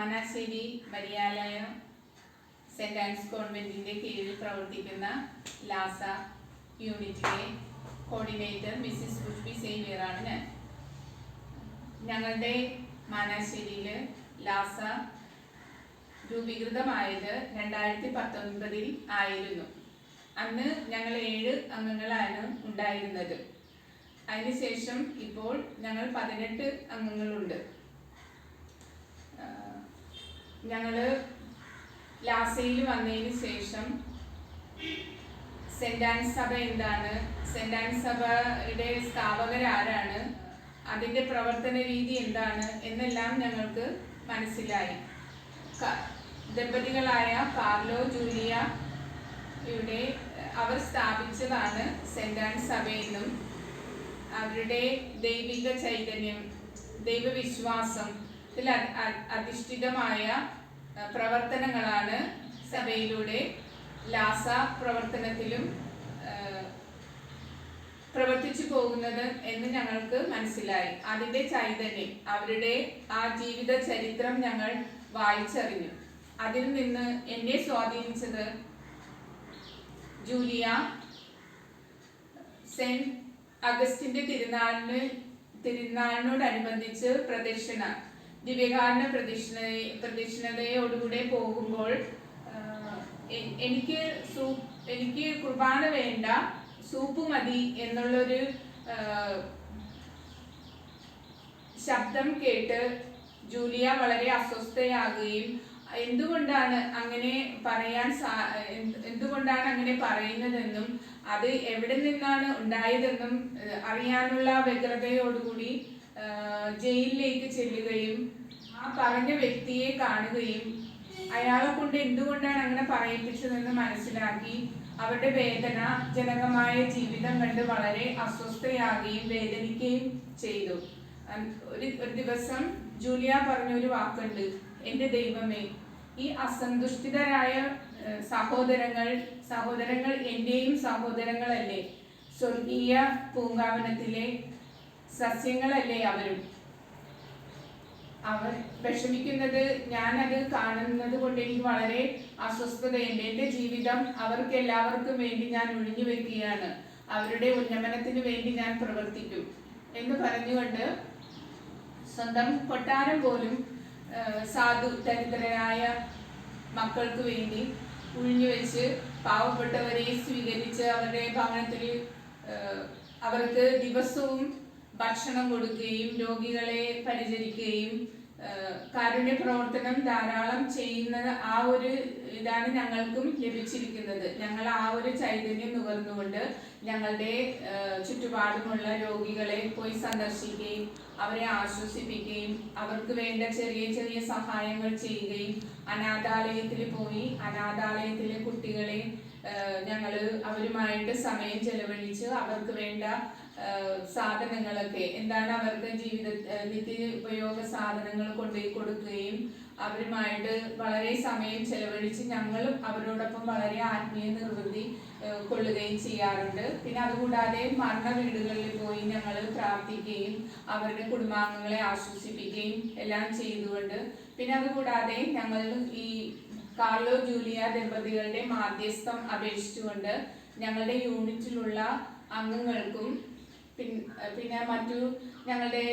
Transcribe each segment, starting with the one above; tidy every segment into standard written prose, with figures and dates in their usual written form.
Manassery മരിയാലയം saint Ans കോൺവെന്റിന്റെ കീഴിൽ പ്രവർത്തിക്കുന്ന ലാസ യൂണിറ്റിലെ കോർഡിനേറ്റർ മിസ്സിസ് പുഷ്പി സേവ്യറാണ് ഞാൻ. ഞങ്ങളുടെ മാനാശ്ശേരിയിൽ ലാസ രൂപീകൃതമായത് 2019 ആയിരുന്നു. അന്ന് ഞങ്ങൾ 7 അംഗങ്ങളാണ് ഉണ്ടായിരുന്നത്. അതിനുശേഷം ഇപ്പോൾ ഞങ്ങൾ 18 അംഗങ്ങളുണ്ട്. ഞങ്ങൾ ലാസയിൽ വന്നതിന് ശേഷം സെന്റ് ആൻസ് സഭ എന്താണ്, സെന്റ് ആൻസ് സഭയുടെ സ്ഥാപകരാരാണ്, അതിൻ്റെ പ്രവർത്തന രീതി എന്താണ് എന്നെല്ലാം ഞങ്ങൾക്ക് മനസ്സിലായി. ദമ്പതികളായ കാർലോ ജൂലിയയുടെ അവർ സ്ഥാപിച്ചതാണ് സെന്റ് ആൻസ് സഭയെന്നും അവരുടെ ദൈവിക ചൈതന്യം, ദൈവവിശ്വാസത്തിൽ അധിഷ്ഠിതമായ പ്രവർത്തനങ്ങളാണ് സഭയിലൂടെ ലാസ പ്രവർത്തനത്തിലും പ്രവർത്തിച്ചു പോകുന്നത് എന്ന് ഞങ്ങൾക്ക് മനസ്സിലായി. അതിൻ്റെ ചൈതന്യം, അവരുടെ ആ ജീവിത ചരിത്രം ഞങ്ങൾ വായിച്ചറിഞ്ഞു. അതിൽ നിന്ന് എന്നെ സ്വാധീനിച്ചത് ജൂലിയ സെന്റ് അഗസ്റ്റിന്റെ തിരുനാളിനോടനുബന്ധിച്ച് ദിവ്യകാരുണ്യ പ്രദക്ഷിണതയോടുകൂടെ പോകുമ്പോൾ എനിക്ക് കുർബാന വേണ്ട, സൂപ്പ് മതി എന്നുള്ളൊരു ശബ്ദം കേട്ട് ജൂലിയ വളരെ അസ്വസ്ഥയാകുകയും എന്തുകൊണ്ടാണ് അങ്ങനെ പറയുന്നതെന്നും അത് എവിടെ നിന്നാണ് ഉണ്ടായതെന്നും അറിയാനുള്ള വ്യഗ്രതയോടുകൂടി ജയിലിലേക്ക് ചെല്ലുകയും ആ പറഞ്ഞ വ്യക്തിയെ കാണുകയും അയാളെ കൊണ്ട് എന്തുകൊണ്ടാണ് അങ്ങനെ പറയിപ്പിച്ചതെന്ന് മനസ്സിലാക്കി അവരുടെ വേദനാജനകമായ ജീവിതം കണ്ട് വളരെ അസ്വസ്ഥയാകുകയും വേദനിക്കുകയും ചെയ്തു. ഒരു ദിവസം ജൂലിയ പറഞ്ഞൊരു വാക്കുണ്ട്, എൻ്റെ ദൈവമേ, ഈ അസന്തുഷ്ടിതരായ സഹോദരങ്ങൾ എൻ്റെയും സഹോദരങ്ങളല്ലേ, സ്വർഗീയ പൂങ്കാവനത്തിലെ സസ്യങ്ങളല്ലേ അവരും. അവർ വിഷമിക്കുന്നത് ഞാനത് കാണുന്നത് കൊണ്ട് എനിക്ക് വളരെ അസ്വസ്ഥതയുണ്ട്. എൻ്റെ ജീവിതം അവർക്ക് എല്ലാവർക്കും വേണ്ടി ഞാൻ ഒഴിഞ്ഞു വെക്കുകയാണ്, അവരുടെ ഉന്നമനത്തിന് വേണ്ടി ഞാൻ പ്രവർത്തിക്കും എന്ന് പറഞ്ഞുകൊണ്ട് സ്വന്തം കൊട്ടാരം പോലും ദരിദ്രരായ മക്കൾക്ക് വേണ്ടി ഒഴിഞ്ഞു വെച്ച് പാവപ്പെട്ടവരെ സ്വീകരിച്ച് അവരുടെ ഭവനത്തിൽ അവർക്ക് ദിവസവും ഭക്ഷണം കൊടുക്കുകയും രോഗികളെ പരിചരിക്കുകയും കാരുണ്യ പ്രവർത്തനം ധാരാളം ചെയ്യുന്ന ആ ഒരു ഇതാണ് ഞങ്ങൾക്കും ലഭിച്ചിരിക്കുന്നത്. ഞങ്ങൾ ആ ഒരു ചൈതന്യം നുകർന്നുകൊണ്ട് ഞങ്ങളുടെ ചുറ്റുപാടുമുള്ള രോഗികളെ പോയി സന്ദർശിക്കുകയും അവരെ ആശ്വസിപ്പിക്കുകയും അവർക്ക് വേണ്ട ചെറിയ ചെറിയ സഹായങ്ങൾ ചെയ്യുകയും അനാഥാലയത്തിൽ പോയി അനാഥാലയത്തിലെ കുട്ടികളെ ഞങ്ങൾ അവരുമായിട്ട് സമയം ചെലവഴിച്ച് അവർക്ക് വേണ്ട സാധനങ്ങളൊക്കെ എന്താണ് അവർക്ക് നിത്യ ഉപയോഗ സാധനങ്ങൾ കൊണ്ടുപോയി കൊടുക്കുകയും അവരുമായിട്ട് വളരെ സമയം ചെലവഴിച്ച് ഞങ്ങളും അവരോടൊപ്പം വളരെ ആത്മീയ നിർവൃത്തി കൊള്ളുകയും ചെയ്യാറുണ്ട്. പിന്നെ അതുകൂടാതെ മരണ വീടുകളിൽ പോയി ഞങ്ങൾ പ്രാർത്ഥിക്കുകയും അവരുടെ കുടുംബാംഗങ്ങളെ ആശ്വസിപ്പിക്കുകയും എല്ലാം ചെയ്തുകൊണ്ട്, പിന്നെ അതുകൂടാതെ ഞങ്ങൾ ഈ കാർലോ ജൂലിയ ദമ്പതികളുടെ മാധ്യസ്ഥം അപേക്ഷിച്ചുകൊണ്ട് ഞങ്ങളുടെ യൂണിറ്റിലുള്ള അംഗങ്ങൾക്കും പിന്നെ മറ്റു ഞങ്ങളുടെ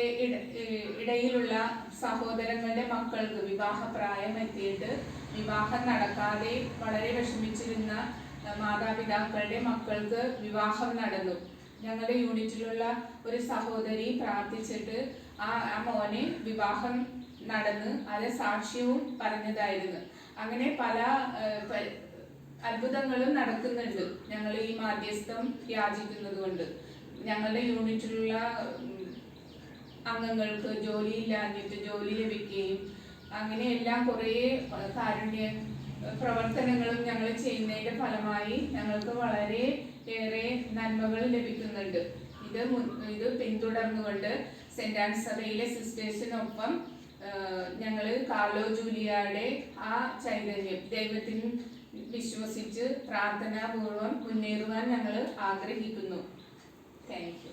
ഇടയിലുള്ള സഹോദരങ്ങളുടെ മക്കൾക്ക് വിവാഹപ്രായം എത്തിയിട്ട് വിവാഹം നടക്കാതെ വളരെ വിഷമിച്ചിരുന്ന മാതാപിതാക്കളുടെ മക്കൾക്ക് വിവാഹം നടന്നു. ഞങ്ങളുടെ യൂണിറ്റിലുള്ള ഒരു സഹോദരി പ്രാർത്ഥിച്ചിട്ട് ആ മോനെ വിവാഹം നടന്ന് അത് സാക്ഷ്യവും പറഞ്ഞതായിരുന്നു. അങ്ങനെ പല അത്ഭുതങ്ങളും നടക്കുന്നുണ്ട് ഞങ്ങൾ ഈ മാധ്യസ്ഥം യാചിക്കുന്നത് കൊണ്ട്. ഞങ്ങളുടെ യൂണിറ്റിലുള്ള അംഗങ്ങൾക്ക് ജോലിയില്ലാഞ്ഞിട്ട് ജോലി ലഭിക്കുകയും അങ്ങനെയെല്ലാം കുറേ കാരുണ്യ പ്രവർത്തനങ്ങളും ഞങ്ങൾ ചെയ്യുന്നതിൻ്റെ ഫലമായി ഞങ്ങൾക്ക് വളരെ ഏറെ നന്മകൾ ലഭിക്കുന്നുണ്ട്. ഇത് പിന്തുടർന്നുകൊണ്ട് സെന്റ് ആൻസ് സഭയിലെ സിസ്റ്റേഴ്സിനൊപ്പം ഞങ്ങൾ കാർലോ ജൂലിയയുടെ ആ ചൈതന്യം ദൈവത്തിൽ വിശ്വസിച്ച് പ്രാർത്ഥനാപൂർവം മുന്നേറുവാൻ ഞങ്ങൾ ആഗ്രഹിക്കുന്നു. Thank you.